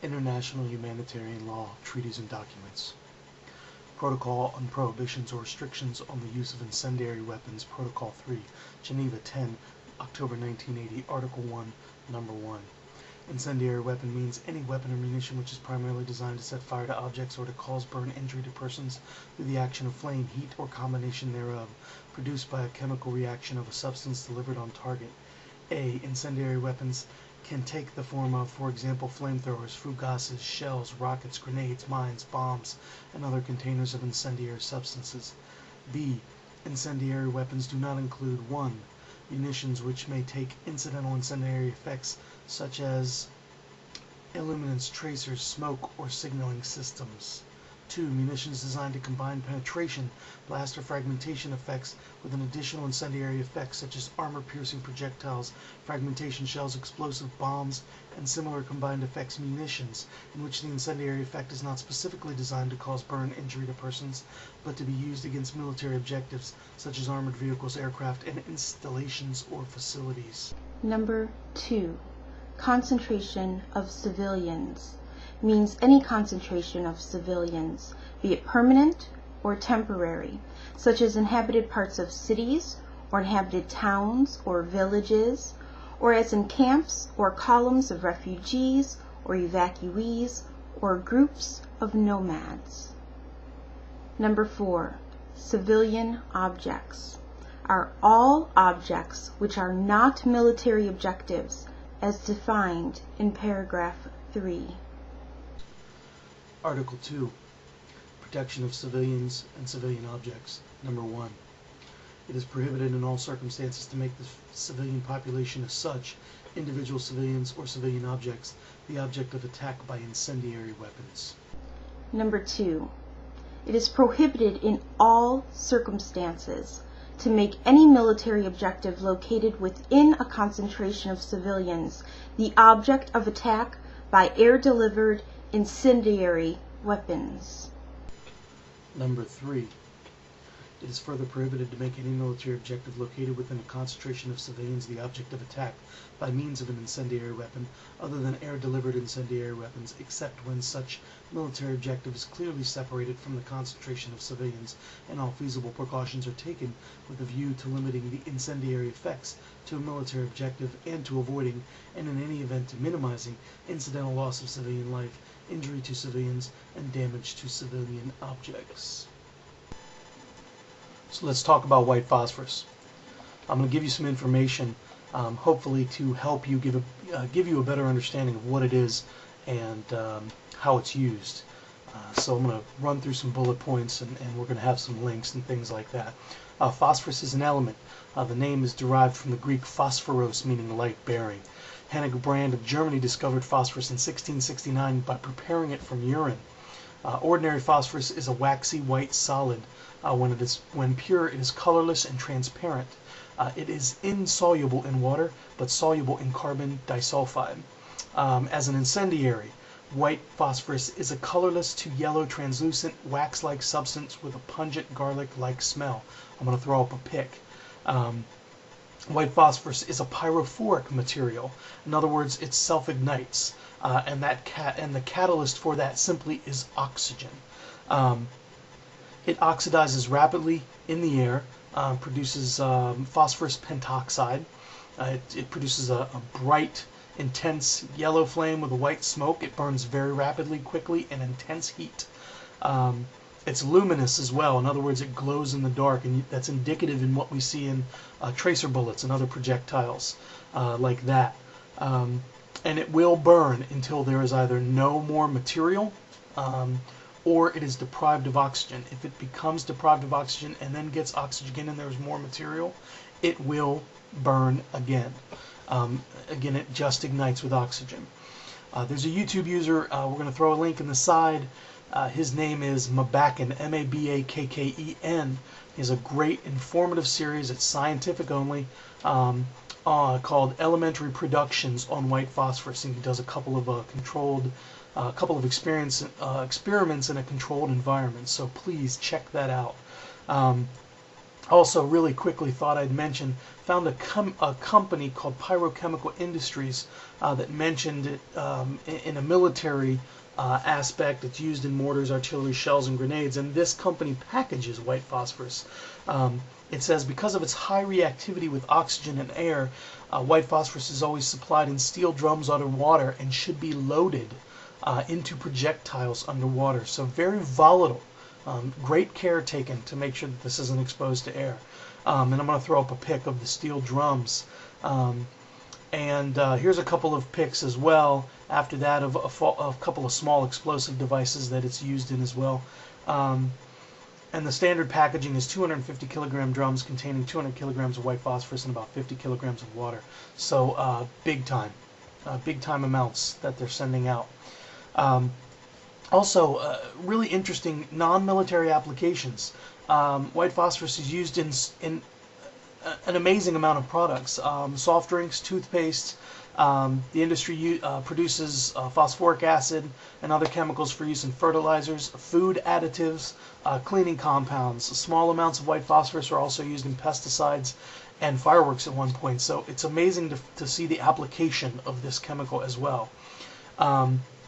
International Humanitarian Law, Treaties and Documents. Protocol on Prohibitions or Restrictions on the Use of Incendiary Weapons, Protocol 3, Geneva 10, October 1980, Article 1, Number 1. Incendiary weapon means any weapon or munition which is primarily designed to set fire to objects or to cause burn injury to persons through the action of flame, heat, or combination thereof, produced by a chemical reaction of a substance delivered on target. A. Incendiary weapons can take the form of, for example, flamethrowers, fugazes, shells, rockets, grenades, mines, bombs, and other containers of incendiary substances. B. Incendiary weapons do not include 1. Munitions which may take incidental incendiary effects such as illuminants, tracers, smoke, or signaling systems. 2. Munitions designed to combine penetration, blast, or fragmentation effects with an additional incendiary effect such as armor-piercing projectiles, fragmentation shells, explosive bombs, and similar combined effects munitions, in which the incendiary effect is not specifically designed to cause burn injury to persons, but to be used against military objectives such as armored vehicles, aircraft, and installations or facilities. Number 2. Concentration of civilians means any concentration of civilians, be it permanent or temporary, such as inhabited parts of cities or inhabited towns or villages, or as in camps or columns of refugees or evacuees or groups of nomads. Number 4. Civilian objects are all objects which are not military objectives as defined in paragraph 3. Article 2. Protection of civilians and civilian objects. Number 1. It is prohibited in all circumstances to make the civilian population as such, individual civilians or civilian objects, the object of attack by incendiary weapons. Number 2. It is prohibited in all circumstances to make any military objective located within a concentration of civilians the object of attack by air-delivered incendiary weapons. Number 3. It is further prohibited to make any military objective located within a concentration of civilians the object of attack by means of an incendiary weapon other than air-delivered incendiary weapons, except when such military objective is clearly separated from the concentration of civilians and all feasible precautions are taken with a view to limiting the incendiary effects to a military objective and to avoiding, and in any event to minimizing, incidental loss of civilian life, injury to civilians, and damage to civilian objects. So let's talk about white phosphorus. I'm going to give you some information, hopefully to help you give you a better understanding of what it is and how it's used. So I'm going to run through some bullet points, and we're going to have some links and things like that. Phosphorus is an element. The name is derived from the Greek phosphoros, meaning light-bearing. Hennig Brand of Germany discovered phosphorus in 1669 by preparing it from urine. Ordinary phosphorus is a waxy white solid. When pure, it is colorless and transparent. It is insoluble in water, but soluble in carbon disulfide. As an incendiary, white phosphorus is a colorless to yellow translucent wax-like substance with a pungent garlic-like smell. I'm going to throw up a pic. White phosphorus is a pyrophoric material. In other words, it self-ignites, and the catalyst for that simply is oxygen. It oxidizes rapidly in the air, produces phosphorus pentoxide. It produces a bright, intense yellow flame with a white smoke. It burns very rapidly, quickly, and intense heat. It's luminous as well. In other words, it glows in the dark, and that's indicative in what we see in tracer bullets and other projectiles like that. And it will burn until there is either no more material or it is deprived of oxygen. If it becomes deprived of oxygen and then gets oxygen and there's more material, it will burn again. Again, it just ignites with oxygen. There's a YouTube user, we're going to throw a link in the side. His name is Mabakken, M-A-B-A-K-K-E-N. He has a great informative series, it's scientific only, called Elementary Productions on White Phosphorus, and he does a couple of experiments in a controlled environment, so please check that out. Also, really quickly, thought I'd mention, found a company called Pyrochemical Industries that mentioned it in a military aspect. It's used in mortars, artillery, shells, and grenades, and this company packages white phosphorus. It says, because of its high reactivity with oxygen and air, white phosphorus is always supplied in steel drums underwater and should be loaded into projectiles underwater. So very volatile. Great care taken to make sure that this isn't exposed to air. And I'm going to throw up a pic of the steel drums. Here's a couple of pics as well, after that, of a couple of small explosive devices that it's used in as well. And the standard packaging is 250 kilogram drums containing 200 kilograms of white phosphorus and about 50 kilograms of water. So big time amounts that they're sending out. Also, really interesting non-military applications. White phosphorus is used in an amazing amount of products. Soft drinks, toothpaste. The industry produces phosphoric acid and other chemicals for use in fertilizers, food additives, cleaning compounds. Small amounts of white phosphorus are also used in pesticides and fireworks at one point. So it's amazing to see the application of this chemical as well.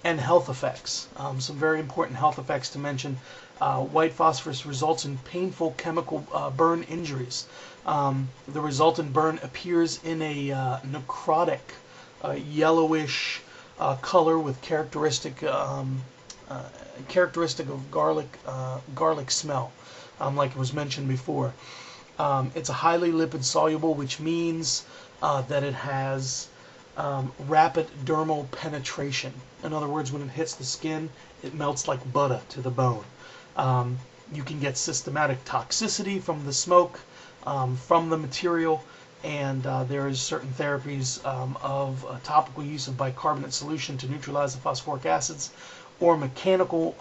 And health effects. Some very important health effects to mention. White phosphorus results in painful chemical burn injuries. The resultant burn appears in a necrotic, yellowish color with characteristic of garlic smell, like it was mentioned before. It's a highly lipid soluble, which means that it has rapid dermal penetration. In other words, when it hits the skin, it melts like butter to the bone. You can get systematic toxicity from the smoke, from the material, and there is certain therapies of topical use of bicarbonate solution to neutralize the phosphoric acids, or mechanical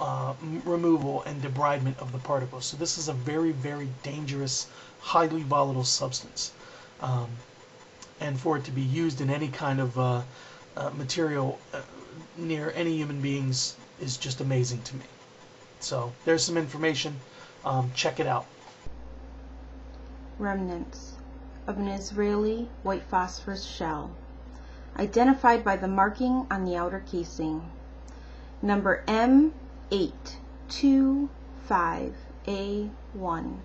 removal and debridement of the particles. So this is a very, very dangerous, highly volatile substance. And for it to be used in any kind of material near any human beings is just amazing to me. So there's some information. Check it out. Remnants of an Israeli white phosphorus shell, identified by the marking on the outer casing. Number M825A1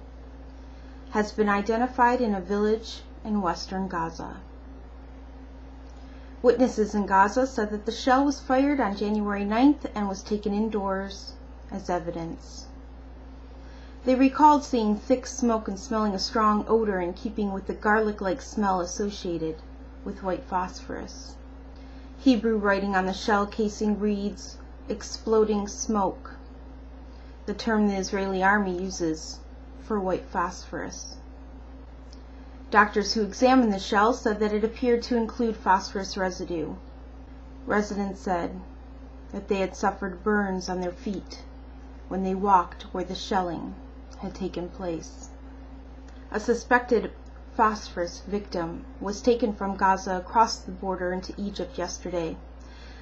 has been identified in a village in western Gaza. Witnesses in Gaza said that the shell was fired on January 9th and was taken indoors as evidence. They recalled seeing thick smoke and smelling a strong odor in keeping with the garlic-like smell associated with white phosphorus. Hebrew writing on the shell casing reads, "exploding smoke," the term the Israeli army uses for white phosphorus. Doctors who examined the shell said that it appeared to include phosphorus residue. Residents said that they had suffered burns on their feet when they walked where the shelling had taken place. A suspected phosphorus victim was taken from Gaza across the border into Egypt yesterday.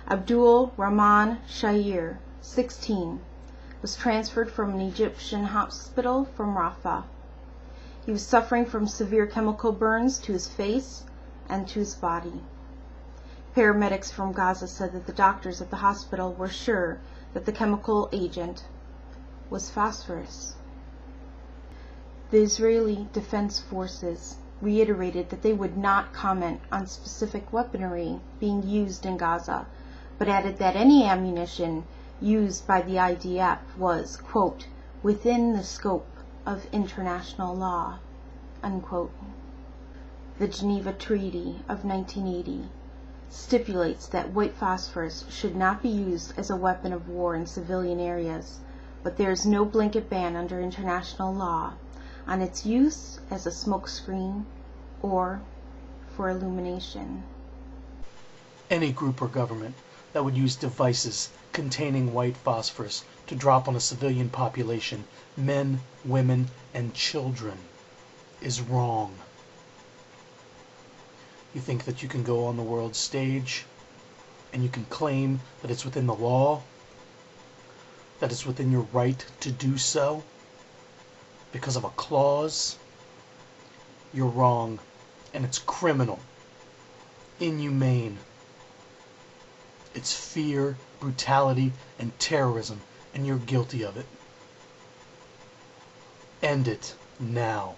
Abdul Rahman Shair, 16, was transferred from an Egyptian hospital from Rafah. He was suffering from severe chemical burns to his face and to his body. Paramedics from Gaza said that the doctors at the hospital were sure that the chemical agent was phosphorus. The Israeli Defense Forces reiterated that they would not comment on specific weaponry being used in Gaza, but added that any ammunition used by the IDF was, quote, within the scope of international law, unquote. The Geneva Treaty of 1980 stipulates that white phosphorus should not be used as a weapon of war in civilian areas, but there is no blanket ban under international law on its use as a smokescreen or for illumination. Any group or government that would use devices containing white phosphorus to drop on a civilian population, men, women, and children, is wrong. You think that you can go on the world stage and you can claim that it's within the law, that it's within your right to do so because of a clause you're wrong, and it's criminal, inhumane. It's fear, brutality, and terrorism, and you're guilty of it. End it now.